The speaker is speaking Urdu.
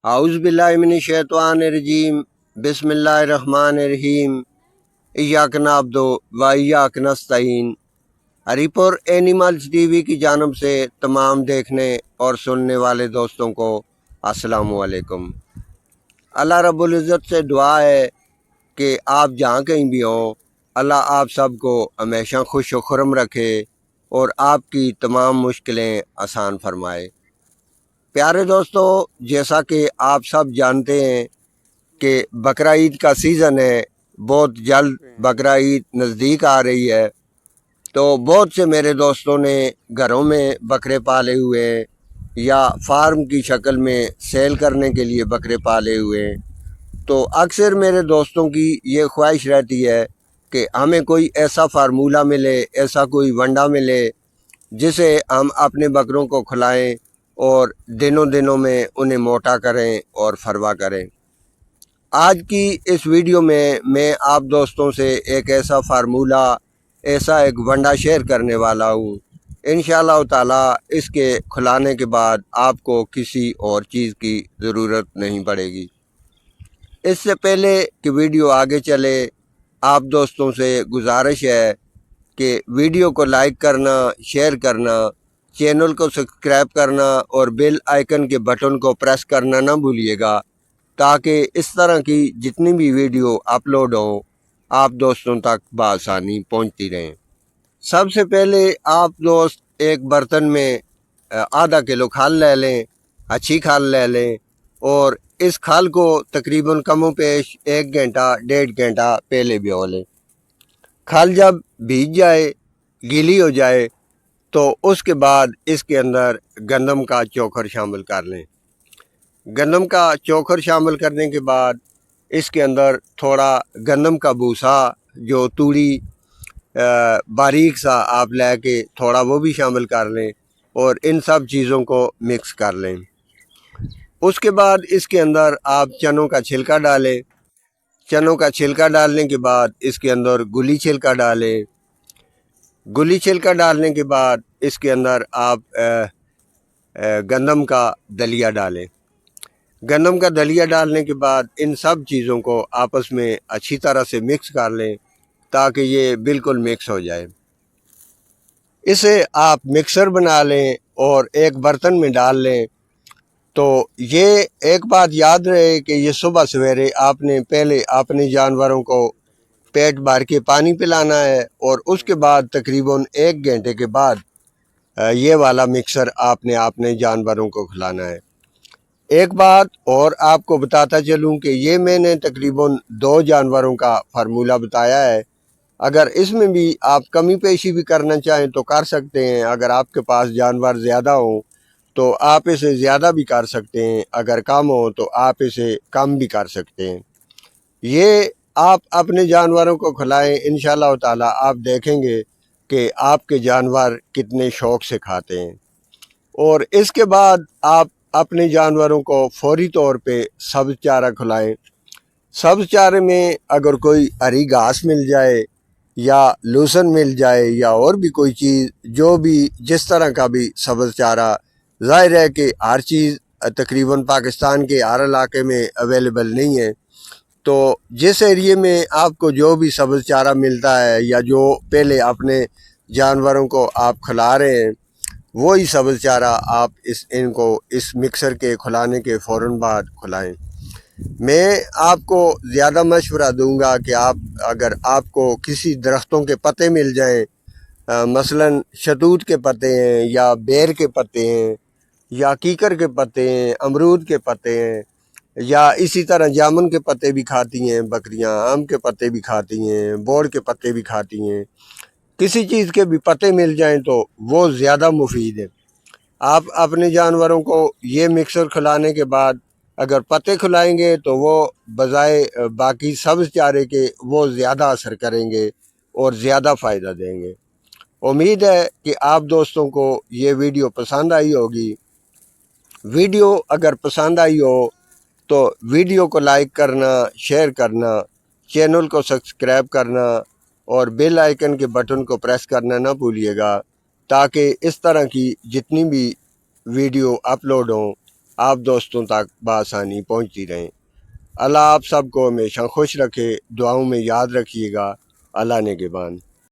اعوذ باللہ من الشیطان الرجیم بسم اللہ الرحمن الرحیم ایاک نعبد و ایاک نستعین۔ ہری پور اینیملز ٹی وی کی جانب سے تمام دیکھنے اور سننے والے دوستوں کو السلام علیکم۔ اللہ رب العزت سے دعا ہے کہ آپ جہاں کہیں بھی ہوں، اللہ آپ سب کو ہمیشہ خوش و خرم رکھے اور آپ کی تمام مشکلیں آسان فرمائے۔ پیارے دوستو، جیسا کہ آپ سب جانتے ہیں کہ بقرہ عید کا سیزن ہے، بہت جلد بقرہ عید نزدیک آ رہی ہے، تو بہت سے میرے دوستوں نے گھروں میں بکرے پالے ہوئے ہیں یا فارم کی شکل میں سیل کرنے کے لیے بکرے پالے ہوئے ہیں۔ تو اکثر میرے دوستوں کی یہ خواہش رہتی ہے کہ ہمیں کوئی ایسا فارمولہ ملے، ایسا کوئی ونڈا ملے جسے ہم اپنے بکروں کو کھلائیں اور دنوں میں انہیں موٹا کریں اور فروا کریں۔ آج کی اس ویڈیو میں آپ دوستوں سے ایک ایسا فارمولہ، ایسا ایک ونڈا شیئر کرنے والا ہوں۔ انشاءاللہ تعالی اس کے کھلانے کے بعد آپ کو کسی اور چیز کی ضرورت نہیں پڑے گی۔ اس سے پہلے کہ ویڈیو آگے چلے، آپ دوستوں سے گزارش ہے کہ ویڈیو کو لائک کرنا، شیئر کرنا، چینل کو سبسکرائب کرنا اور بیل آئیکن کے بٹن کو پریس کرنا نہ بھولیے گا، تاکہ اس طرح کی جتنی بھی ویڈیو اپلوڈ ہوں آپ دوستوں تک بآسانی پہنچتی رہیں۔ سب سے پہلے آپ دوست ایک برتن میں آدھا کلو کھال لے لیں، اچھی کھال لے لیں، اور اس کھال کو تقریباً کم و بیش 1 گھنٹہ 1.5 گھنٹہ پہلے بھگو لیں۔ کھال جب بھیگ جائے، گیلی ہو جائے، تو اس کے بعد اس کے اندر گندم کا چوکھر شامل کر لیں۔ گندم کا چوکھر شامل کرنے کے بعد اس کے اندر تھوڑا گندم کا بھوسا جو توڑی باریک سا آپ لے کے تھوڑا وہ بھی شامل کر لیں اور ان سب چیزوں کو مکس کر لیں۔ اس کے بعد اس کے اندر آپ چنوں کا چھلکا ڈالیں۔ چنوں کا چھلکا ڈالنے کے بعد اس کے اندر گلی چھلکا ڈالیں۔ گلی چھلکا ڈالنے کے بعد اس کے اندر آپ گندم کا دلیا ڈالیں۔ گندم کا دلیا ڈالنے کے بعد ان سب چیزوں کو آپس میں اچھی طرح سے مکس کر لیں تاکہ یہ بالکل مکس ہو جائے۔ اسے آپ مکسر بنا لیں اور ایک برتن میں ڈال لیں۔ تو یہ ایک بات یاد رہے کہ یہ صبح سویرے آپ نے پہلے اپنے جانوروں کو پیٹ بھر کے پانی پلانا ہے، اور اس کے بعد تقریباً 1 گھنٹے کے بعد یہ والا مکسر آپ نے اپنے جانوروں کو کھلانا ہے۔ ایک بات اور آپ کو بتاتا چلوں کہ یہ میں نے تقریباً 2 جانوروں کا فارمولہ بتایا ہے۔ اگر اس میں بھی آپ کمی پیشی بھی کرنا چاہیں تو کر سکتے ہیں۔ اگر آپ کے پاس جانور زیادہ ہوں تو آپ اسے زیادہ بھی کر سکتے ہیں، اگر کم ہو تو آپ اسے کم بھی کر سکتے ہیں۔ یہ آپ اپنے جانوروں کو کھلائیں، انشاءاللہ تعالی آپ دیکھیں گے کہ آپ کے جانور کتنے شوق سے کھاتے ہیں۔ اور اس کے بعد آپ اپنے جانوروں کو فوری طور پہ سبز چارہ کھلائیں۔ سبز چارے میں اگر کوئی ہری گھاس مل جائے یا لوسن مل جائے یا اور بھی کوئی چیز، جو بھی جس طرح کا بھی سبز چارہ، ظاہر ہے کہ ہر چیز تقریباً پاکستان کے ہر علاقے میں اویلیبل نہیں ہے، تو جس ایریے میں آپ کو جو بھی سبز چارہ ملتا ہے یا جو پہلے اپنے جانوروں کو آپ کھلا رہے ہیں وہی سبز چارہ آپ ان کو اس مکسر کے کھلانے کے فوراً بعد کھلائیں۔ میں آپ کو زیادہ مشورہ دوں گا کہ اگر آپ کو کسی درختوں کے پتے مل جائیں، مثلاً شتوت کے پتے ہیں یا بیر کے پتے ہیں یا کیکر کے پتے ہیں، امرود کے پتے ہیں، یا اسی طرح جامن کے پتے بھی کھاتی ہیں بکریاں، آم کے پتے بھی کھاتی ہیں، بوڑ کے پتے بھی کھاتی ہیں، کسی چیز کے بھی پتے مل جائیں تو وہ زیادہ مفید ہے۔ آپ اپنے جانوروں کو یہ مکسر کھلانے کے بعد اگر پتے کھلائیں گے تو وہ بجائے باقی سبز چارے کے وہ زیادہ اثر کریں گے اور زیادہ فائدہ دیں گے۔ امید ہے کہ آپ دوستوں کو یہ ویڈیو پسند آئی ہوگی۔ ویڈیو اگر پسند آئی ہو تو ویڈیو کو لائک کرنا، شیئر کرنا، چینل کو سبسکرائب کرنا اور بیل آئیکن کے بٹن کو پریس کرنا نہ بھولیے گا، تاکہ اس طرح کی جتنی بھی ویڈیو اپلوڈ ہوں آپ دوستوں تک بآسانی پہنچتی رہیں۔ اللہ آپ سب کو ہمیشہ خوش رکھے، دعاؤں میں یاد رکھیے گا۔ اللہ نگہبان۔